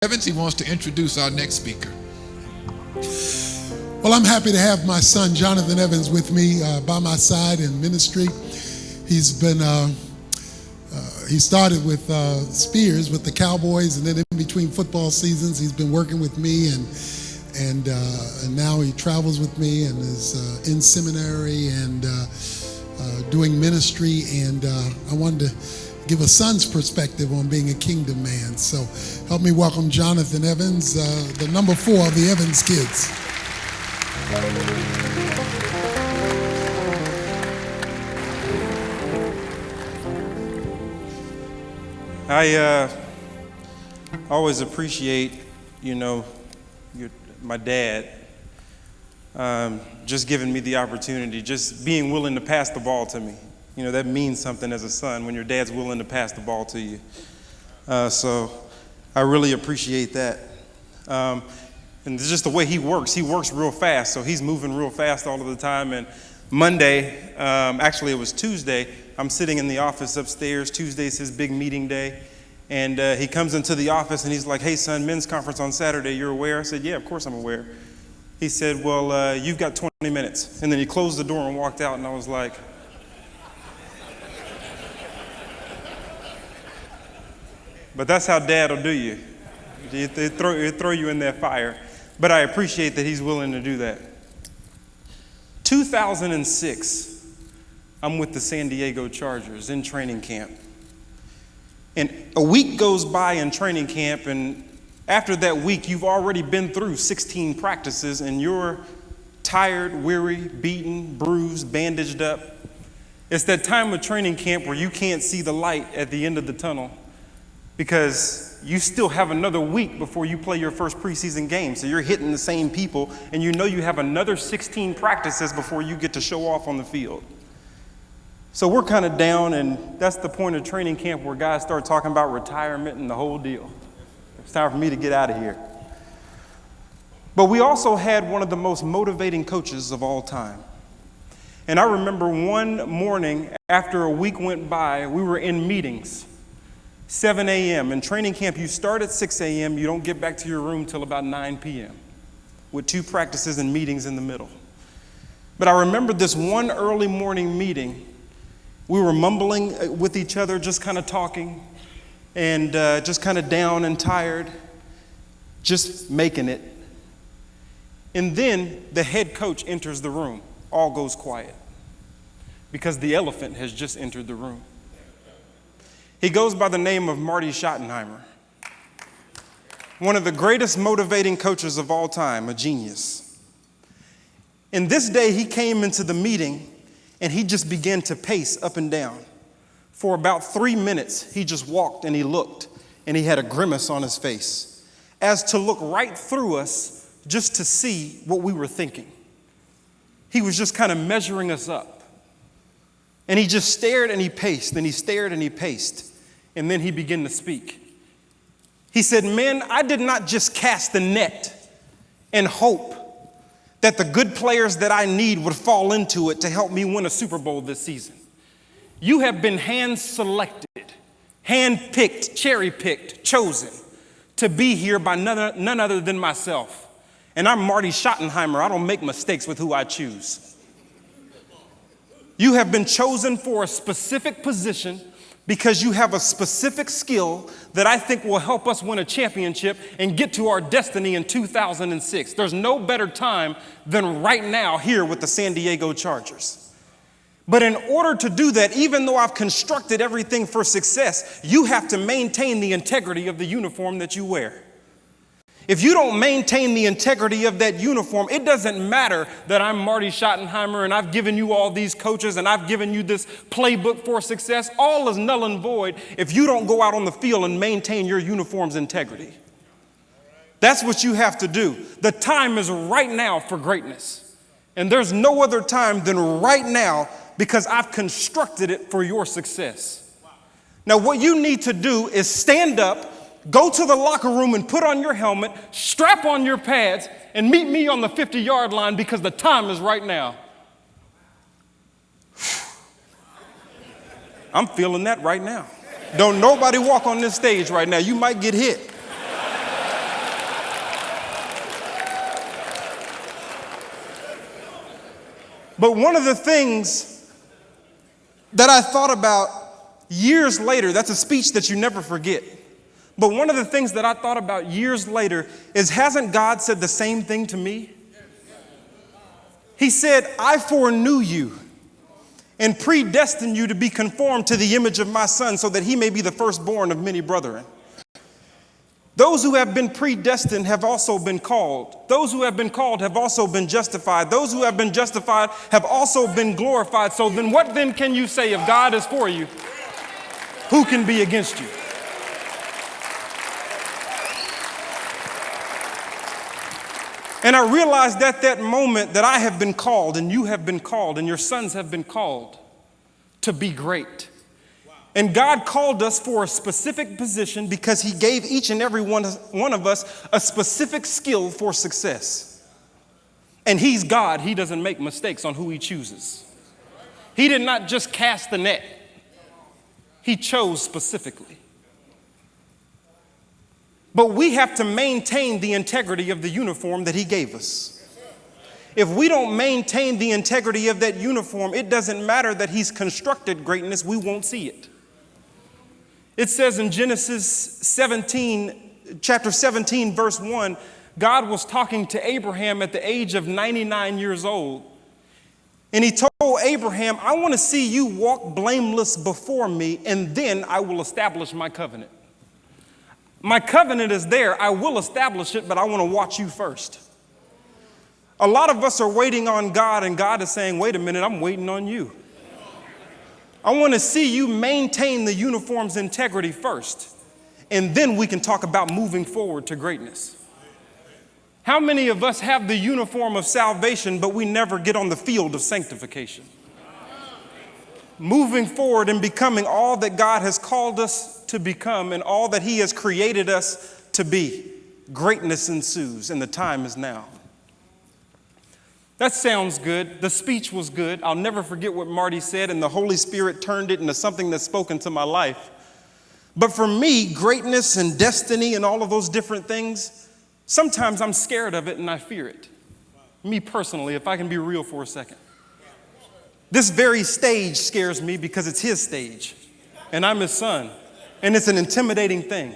Evans, he wants to introduce our next speaker. Well, I'm happy to have my son, Jonathan Evans, with me by my side in ministry. He's been, he started with Spears with the Cowboys, and then in between football seasons, he's been working with me, and now he travels with me and is in seminary and doing ministry. And I wanted to give a son's perspective on being a kingdom man. So help me welcome Jonathan Evans, the number 4 of the Evans kids. I always appreciate, my dad just giving me the opportunity, just being willing to pass the ball to me. That means something as a son when your dad's willing to pass the ball to you. So I really appreciate that. And just the way he works real fast. So he's moving real fast all of the time. And Monday, actually it was Tuesday, I'm sitting in the office upstairs. Tuesday's his big meeting day. And he comes into the office and he's like, "Hey son, men's conference on Saturday, you're aware?" I said, "Yeah, of course I'm aware." He said, "Well, you've got 20 minutes. And then he closed the door and walked out, and I was like, but that's how dad will do you. They throw you in that fire. But I appreciate that he's willing to do that. 2006, I'm with the San Diego Chargers in training camp. And a week goes by in training camp, and after that week, you've already been through 16 practices, and you're tired, weary, beaten, bruised, bandaged up. It's that time of training camp where you can't see the light at the end of the tunnel, because you still have another week before you play your first preseason game. So you're hitting the same people, and you have another 16 practices before you get to show off on the field. So we're kind of down, and that's the point of training camp where guys start talking about retirement and the whole deal. It's time for me to get out of here. But we also had one of the most motivating coaches of all time. And I remember one morning after a week went by, we were in meetings. 7 a.m. In training camp, you start at 6 a.m., you don't get back to your room till about 9 p.m. with 2 practices and meetings in the middle. But I remember this one early morning meeting, we were mumbling with each other, just kind of talking, and just kind of down and tired, just making it. And then the head coach enters the room. All goes quiet because the elephant has just entered the room. He goes by the name of Marty Schottenheimer, one of the greatest motivating coaches of all time, a genius. And this day he came into the meeting and he just began to pace up and down. For about 3 minutes, he just walked and he looked, and he had a grimace on his face, as to look right through us just to see what we were thinking. He was just kind of measuring us up. And he just stared and he paced, and he stared and he paced. And then he began to speak. He said, "Men, I did not just cast the net and hope that the good players that I need would fall into it to help me win a Super Bowl this season. You have been hand-selected, hand-picked, cherry-picked, chosen to be here by none other than myself. And I'm Marty Schottenheimer. I don't make mistakes with who I choose. You have been chosen for a specific position because you have a specific skill that I think will help us win a championship and get to our destiny in 2006. There's no better time than right now here with the San Diego Chargers. But in order to do that, even though I've constructed everything for success, you have to maintain the integrity of the uniform that you wear. If you don't maintain the integrity of that uniform, it doesn't matter that I'm Marty Schottenheimer and I've given you all these coaches and I've given you this playbook for success. All is null and void if you don't go out on the field and maintain your uniform's integrity. That's what you have to do. The time is right now for greatness. And there's no other time than right now, because I've constructed it for your success. Now, what you need to do is stand up, go to the locker room and put on your helmet, strap on your pads, and meet me on the 50-yard line, because the time is right now. I'm feeling that right now. Don't nobody walk on this stage right now. You might get hit. But one of the things that I thought about years later, that's a speech that you never forget. But one of the things that I thought about years later is, hasn't God said the same thing to me? He said, I foreknew you and predestined you to be conformed to the image of my son so that he may be the firstborn of many brethren. Those who have been predestined have also been called. Those who have been called have also been justified. Those who have been justified have also been glorified. So then what then can you say if God is for you? Who can be against you? And I realized at that moment that I have been called, and you have been called, and your sons have been called to be great. And God called us for a specific position because he gave each and every one of us a specific skill for success. And he's God. He doesn't make mistakes on who he chooses. He did not just cast the net. He chose specifically. But we have to maintain the integrity of the uniform that he gave us. If we don't maintain the integrity of that uniform, it doesn't matter that he's constructed greatness, we won't see it. It says in Genesis 17, chapter 17, verse 1, God was talking to Abraham at the age of 99 years old. And he told Abraham, I want to see you walk blameless before me, and then I will establish my covenant. My covenant is there. I will establish it, but I want to watch you first. A lot of us are waiting on God, and God is saying, wait a minute, I'm waiting on you. I want to see you maintain the uniform's integrity first, and then we can talk about moving forward to greatness. How many of us have the uniform of salvation, but we never get on the field of sanctification? Moving forward and becoming all that God has called us to become and all that he has created us to be. Greatness ensues, and the time is now. That sounds good. The speech was good. I'll never forget what Marty said, and the Holy Spirit turned it into something that's spoken to my life. But for me, greatness and destiny and all of those different things, sometimes I'm scared of it and I fear it. Me personally, if I can be real for a second. This very stage scares me because it's his stage, and I'm his son. And it's an intimidating thing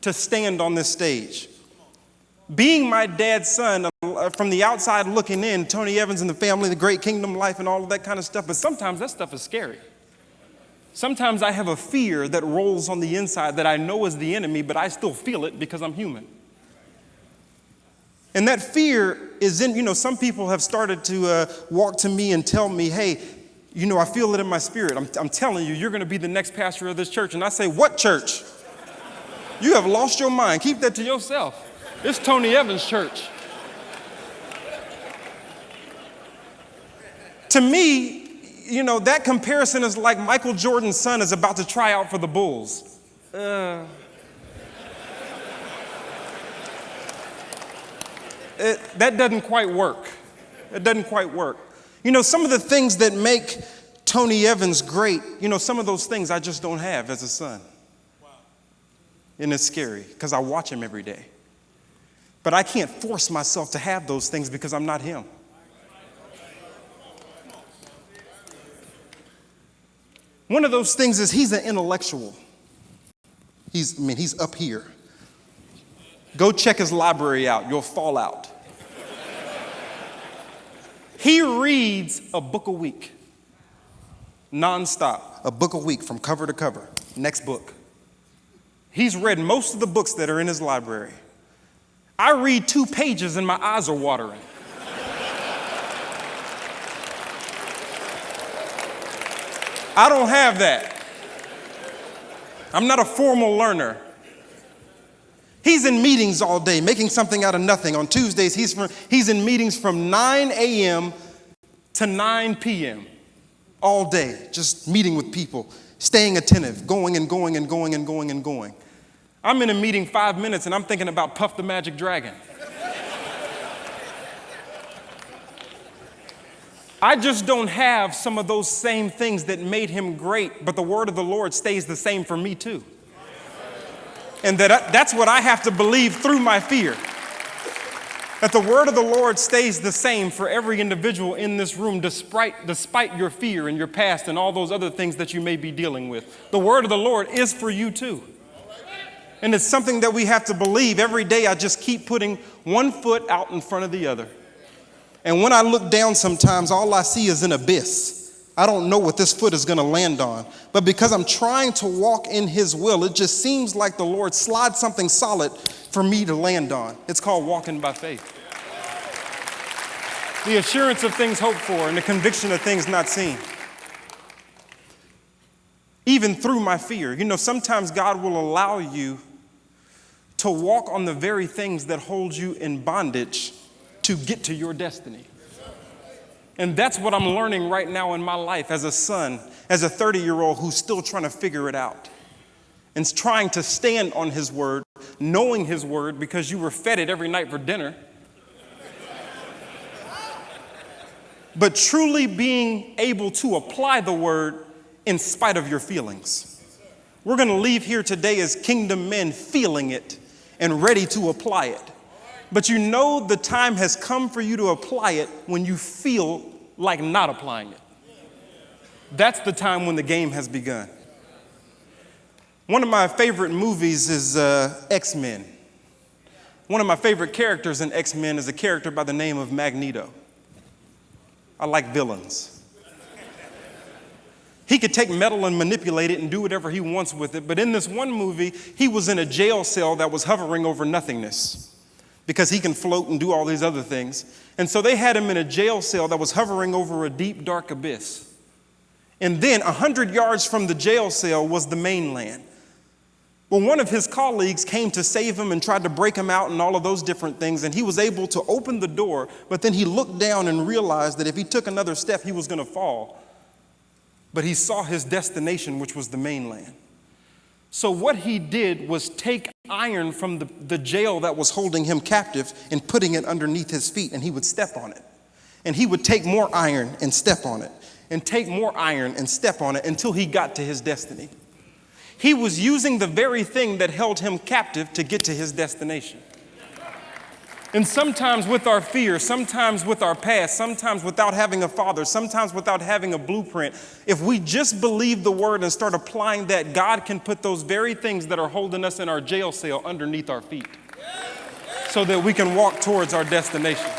to stand on this stage. Being my dad's son, from the outside looking in, Tony Evans and the family, the great kingdom life and all of that kind of stuff, but sometimes that stuff is scary. Sometimes I have a fear that rolls on the inside that I know is the enemy, but I still feel it because I'm human. And that fear is in, some people have started to walk to me and tell me, hey, I feel it in my spirit. I'm telling you, you're going to be the next pastor of this church. And I say, what church? You have lost your mind. Keep that to yourself. It's Tony Evans' church. To me, that comparison is like Michael Jordan's son is about to try out for the Bulls. That doesn't quite work. It doesn't quite work. Some of the things that make Tony Evans great, some of those things I just don't have as a son. Wow. And it's scary because I watch him every day. But I can't force myself to have those things because I'm not him. One of those things is he's an intellectual. He's up here. Go check his library out. You'll fall out. He reads a book a week, nonstop, a book a week from cover to cover. Next book. He's read most of the books that are in his library. I read 2 pages and my eyes are watering. I don't have that. I'm not a formal learner. He's in meetings all day, making something out of nothing. On Tuesdays, he's in meetings from 9 a.m. to 9 p.m. all day, just meeting with people, staying attentive, going and going and going and going and going. I'm in a meeting 5 minutes and I'm thinking about Puff the Magic Dragon. I just don't have some of those same things that made him great, but the word of the Lord stays the same for me too. And that's what I have to believe through my fear. That the word of the Lord stays the same for every individual in this room, despite your fear and your past and all those other things that you may be dealing with. The word of the Lord is for you too. And it's something that we have to believe. Every day I just keep putting one foot out in front of the other. And when I look down sometimes, all I see is an abyss. I don't know what this foot is going to land on. But because I'm trying to walk in his will, it just seems like the Lord slides something solid for me to land on. It's called walking by faith. The assurance of things hoped for and the conviction of things not seen. Even through my fear. Sometimes God will allow you to walk on the very things that hold you in bondage to get to your destiny. And that's what I'm learning right now in my life as a son, as a 30-year-old who's still trying to figure it out and trying to stand on his word, knowing his word because you were fed it every night for dinner. But truly being able to apply the word in spite of your feelings. We're going to leave here today as kingdom men feeling it and ready to apply it. But the time has come for you to apply it when you feel like not applying it. That's the time when the game has begun. One of my favorite movies is X-Men. One of my favorite characters in X-Men is a character by the name of Magneto. I like villains. He could take metal and manipulate it and do whatever he wants with it. But in this one movie, he was in a jail cell that was hovering over nothingness because he can float and do all these other things. And so they had him in a jail cell that was hovering over a deep, dark abyss. And then 100 yards from the jail cell was the mainland. Well, one of his colleagues came to save him and tried to break him out and all of those different things. And he was able to open the door, but then he looked down and realized that if he took another step, he was going to fall. But he saw his destination, which was the mainland. So what he did was take iron from the jail that was holding him captive and putting it underneath his feet, and he would step on it. And he would take more iron and step on it, and take more iron and step on it until he got to his destiny. He was using the very thing that held him captive to get to his destination. And sometimes with our fear, sometimes with our past, sometimes without having a father, sometimes without having a blueprint, if we just believe the word and start applying that, God can put those very things that are holding us in our jail cell underneath our feet so that we can walk towards our destination.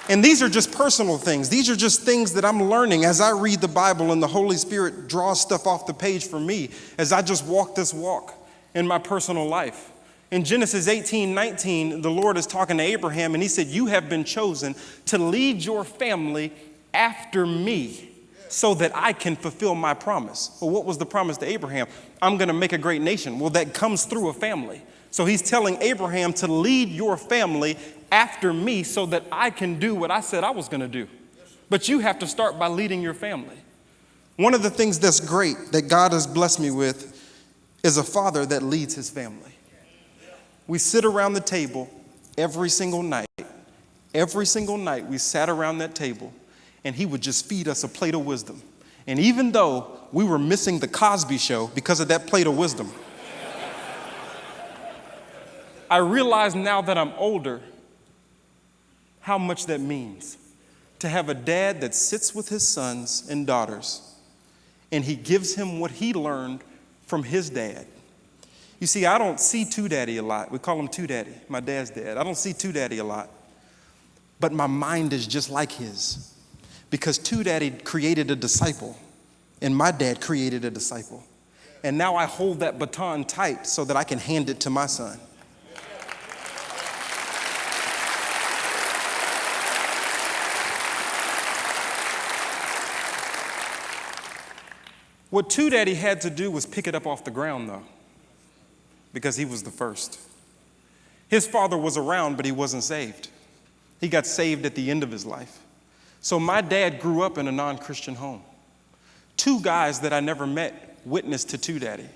And these are just personal things. These are just things that I'm learning as I read the Bible and the Holy Spirit draws stuff off the page for me as I just walk this walk in my personal life. In Genesis 18:19, the Lord is talking to Abraham and he said, "You have been chosen to lead your family after me so that I can fulfill my promise." Well, what was the promise to Abraham? I'm going to make a great nation. Well, that comes through a family. So he's telling Abraham to lead your family after me so that I can do what I said I was going to do. But you have to start by leading your family. One of the things that's great that God has blessed me with is a father that leads his family. We sit around the table every single night. Every single night we sat around that table and he would just feed us a plate of wisdom. And even though we were missing the Cosby Show because of that plate of wisdom, I realize now that I'm older how much that means to have a dad that sits with his sons and daughters and he gives him what he learned from his dad. You see, I don't see Two Daddy a lot. We call him Two Daddy, my dad's dad. I don't see Two Daddy a lot. But my mind is just like his because Two Daddy created a disciple and my dad created a disciple. And now I hold that baton tight so that I can hand it to my son. What Two Daddy had to do was pick it up off the ground, though, because he was the first. His father was around, but he wasn't saved. He got saved at the end of his life. So my dad grew up in a non-Christian home. Two guys that I never met witnessed to Two Daddy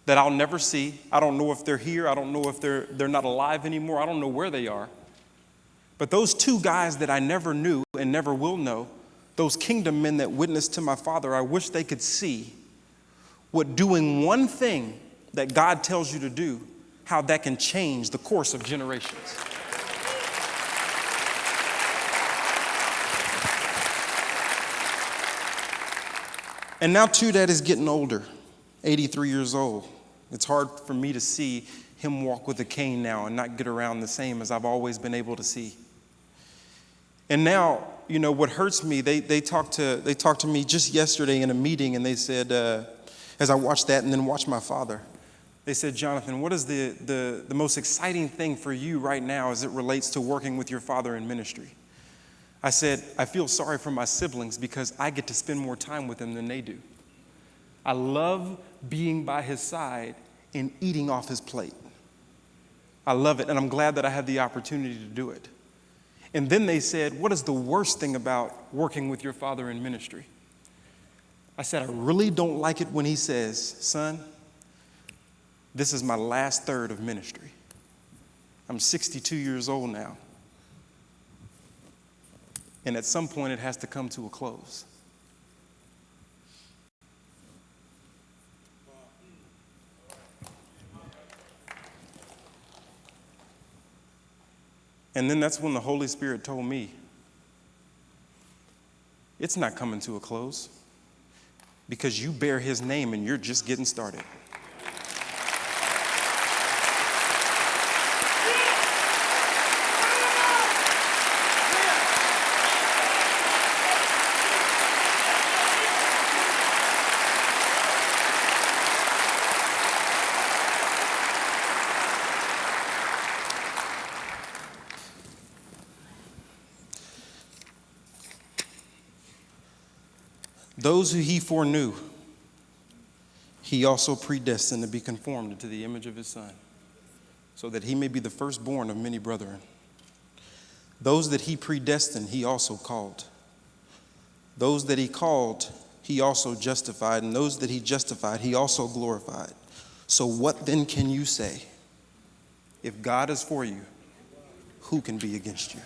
that I'll never see. I don't know if they're here. I don't know if they're not alive anymore. I don't know where they are. But those two guys that I never knew and never will know, those kingdom men that witnessed to my father, I wish they could see what doing one thing that God tells you to do how that can change the course of generations. And now, too, Dad is getting older, 83 years old. It's hard for me to see him walk with a cane now and not get around the same as I've always been able to see. And now, you know, what hurts me, they talked to me just yesterday in a meeting, and they said, as I watched that and then watched my father, they said, Jonathan, what is the most exciting thing for you right now as it relates to working with your father in ministry? I said, I feel sorry for my siblings because I get to spend more time with them than they do. I love being by his side and eating off his plate. I love it, and I'm glad that I have the opportunity to do it. And then they said, what is the worst thing about working with your father in ministry? I said, I really don't like it when he says, son, this is my last third of ministry. I'm 62 years old now. And at some point, it has to come to a close. And then that's when the Holy Spirit told me, it's not coming to a close because you bear his name and you're just getting started. Those who he foreknew, he also predestined to be conformed to the image of his Son, so that he may be the firstborn of many brethren. Those that he predestined, he also called. Those that he called, he also justified. And those that he justified, he also glorified. So what then can you say? If God is for you, who can be against you?